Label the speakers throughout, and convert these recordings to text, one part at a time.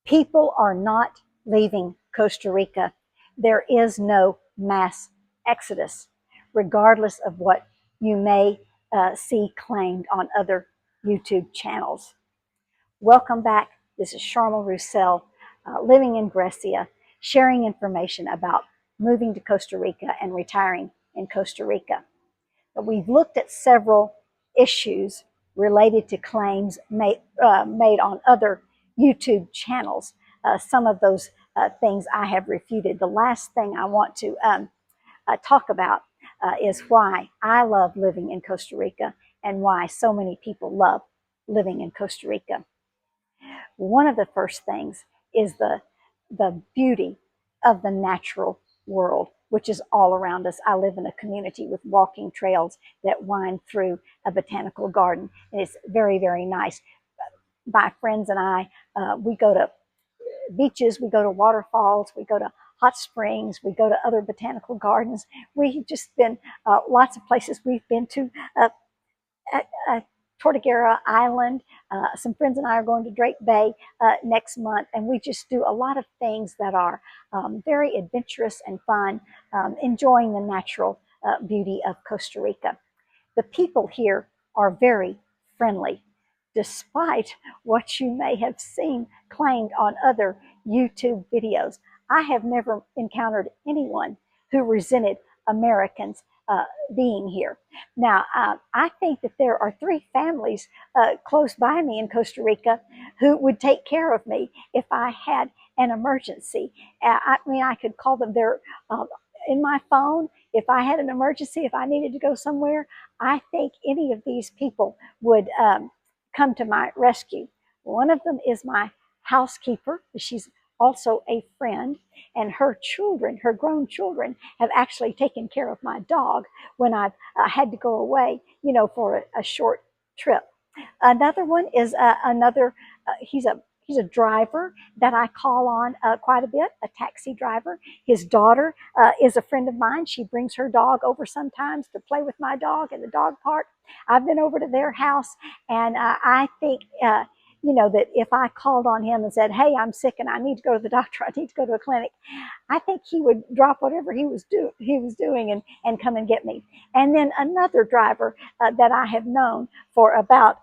Speaker 1: People are not leaving Costa Rica. There is no mass exodus, regardless of what you may see claimed on other YouTube channels. Welcome back. This is Sharma Roussel, living in Grecia, sharing information about moving to Costa Rica and retiring in Costa Rica. But we've looked at several issues related to claims made on other YouTube channels. Some of those things I have refuted. The last thing I want to talk about is why I love living in Costa Rica and why so many people love living in Costa Rica. One of the first things is the beauty of the natural world, which is all around us. I live in a community with walking trails that wind through a botanical garden, and it's very, very nice. My friends and I, we go to beaches, we go to waterfalls, we go to hot springs, we go to other botanical gardens. We've just been lots of places. We've been to Tortuguera Island. Some friends and I are going to Drake Bay next month, and we just do a lot of things that are very adventurous and fun, enjoying the natural beauty of Costa Rica. The people here are very friendly, despite what you may have seen claimed on other YouTube videos. I have never encountered anyone who resented Americans being here. Now, I think that there are three families close by me in Costa Rica who would take care of me if I had an emergency. I mean, I could call them there in my phone. If I had an emergency, if I needed to go somewhere, I think any of these people would come to my rescue. One of them is my housekeeper. She's also a friend, and her children, her grown children, have actually taken care of my dog when I've had to go away, for a short trip. Another one is he's a driver that I call on quite a bit, a taxi driver. His daughter is a friend of mine. She brings her dog over sometimes to play with my dog in the dog park. I've been over to their house, and I think that if I called on him and said, "Hey, I'm sick and I need to go to the doctor, I need to go to a clinic," I think he would drop whatever he was doing and come and get me. And then another driver that I have known for about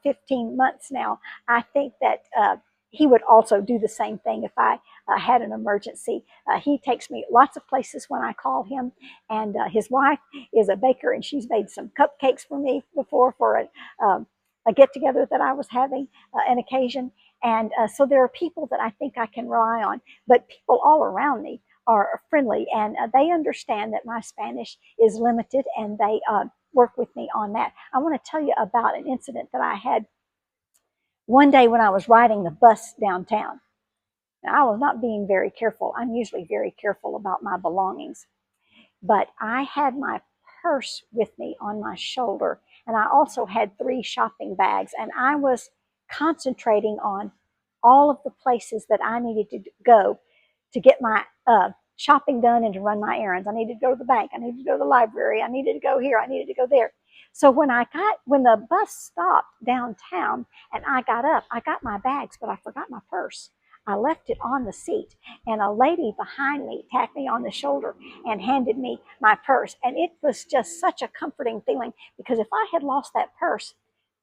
Speaker 1: 15 months now. I think that he would also do the same thing if I had an emergency. He takes me lots of places when I call him, and his wife is a baker, and she's made some cupcakes for me before for a get-together that I was having, an occasion. And so there are people that I think I can rely on, but people all around me are friendly, and they understand that my Spanish is limited, and they work with me on that. I want to tell you about an incident that I had one day when I was riding the bus downtown. Now, I was not being very careful. I'm usually very careful about my belongings, but I had my purse with me on my shoulder, and I also had 3 shopping bags, and I was concentrating on all of the places that I needed to go to get my shopping done and to run my errands. I needed to go to the bank. I needed to go to the library. I needed to go here. I needed to go there. So when the bus stopped downtown and I got up, I got my bags, but I forgot my purse. I left it on the seat, and a lady behind me tapped me on the shoulder and handed me my purse. And it was just such a comforting feeling, because if I had lost that purse,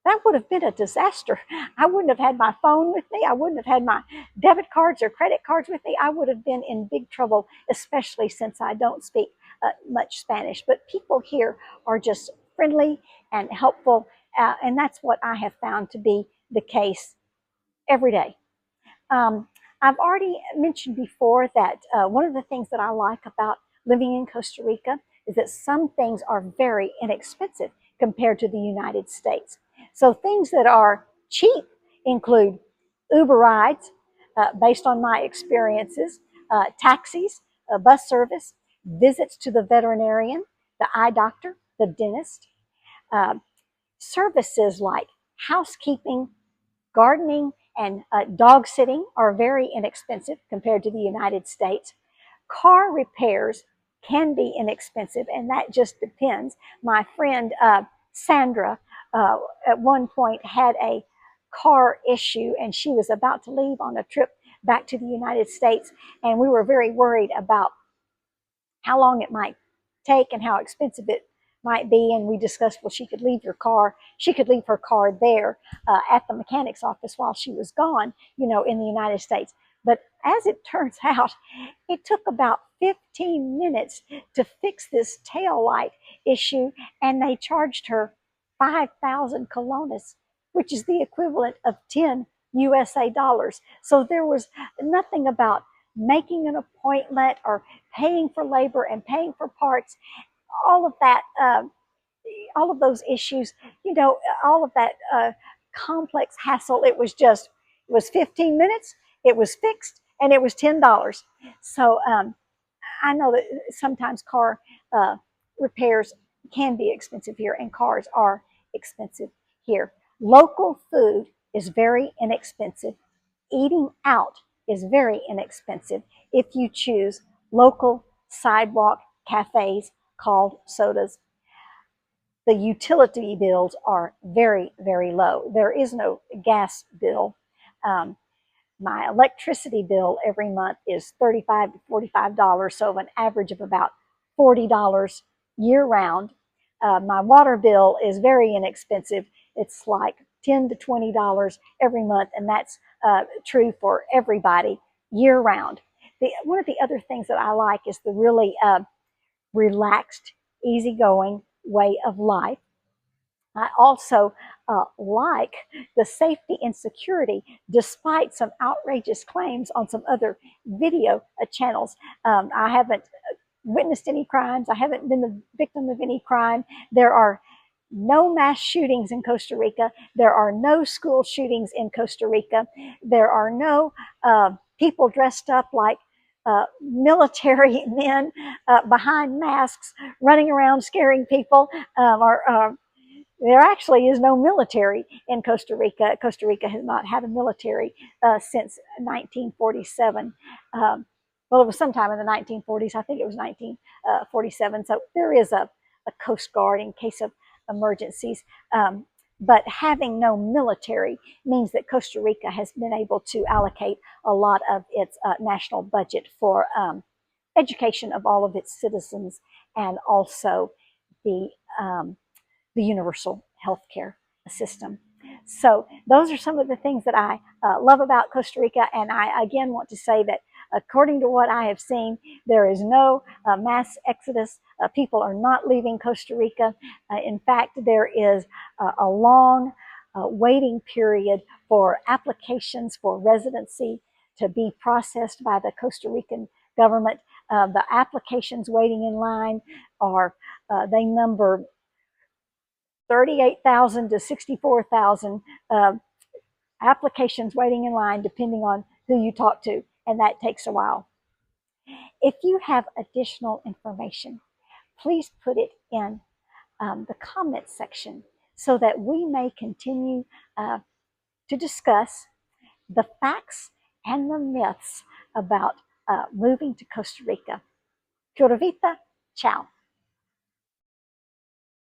Speaker 1: that would have been a disaster. I wouldn't have had my phone with me. I wouldn't have had my debit cards or credit cards with me. I would have been in big trouble, especially since I don't speak much Spanish. But people here are just friendly and helpful, and that's what I have found to be the case every day. I've already mentioned before that one of the things that I like about living in Costa Rica is that some things are very inexpensive compared to the United States. So things that are cheap include Uber rides, based on my experiences, taxis, bus service, visits to the veterinarian, the eye doctor, the dentist, uh, services like housekeeping, gardening, and dog sitting are very inexpensive compared to the United States. Car repairs can be inexpensive, and that just depends. My friend Sandra at one point had a car issue, and she was about to leave on a trip back to the United States, and we were very worried about how long it might take and how expensive it might be. And we discussed, well, she could leave her car there at the mechanic's office while she was gone, in the United States. But as it turns out, it took about 15 minutes to fix this tail light issue, and they charged her 5,000 colones, which is the equivalent of 10 USA dollars. So there was nothing about making an appointment or paying for labor and paying for parts, all of that, all of those issues, all of that complex hassle. It was 15 minutes, it was fixed, and it was $10. So I know that sometimes car repairs can be expensive here, and cars are expensive here. Local food is very inexpensive. Eating out is very inexpensive if you choose local sidewalk cafes called sodas. The utility bills are very, very low. There is no gas bill. Um, my electricity bill every month is $35 to $45, so an average of about $40 year round. My water bill is very inexpensive. It's like $10 to $20 every month, and that's true for everybody year round. One of the other things that I like is the really relaxed, easygoing way of life. I also like the safety and security, despite some outrageous claims on some other video channels. I haven't witnessed any crimes. I haven't been the victim of any crime. There are no mass shootings in Costa Rica. There are no school shootings in Costa Rica. There are no people dressed up like military men behind masks running around scaring people, or there actually is no military in Costa Rica. Costa Rica has not had a military since 1947. Well, it was sometime in the 1940s. I think it was 1947. So there is a Coast Guard in case of emergencies. But having no military means that Costa Rica has been able to allocate a lot of its national budget for education of all of its citizens, and also the the universal health care system. So those are some of the things that I love about Costa Rica. And I again want to say that according to what I have seen, there is no mass exodus. People are not leaving Costa Rica. In fact, there is a long waiting period for applications for residency to be processed by the Costa Rican government. The applications waiting in line they number 38,000 to 64,000 applications waiting in line, depending on who you talk to, and that takes a while. If you have additional information, please put it in the comments section so that we may continue to discuss the facts and the myths about moving to Costa Rica. Pura vida, ciao.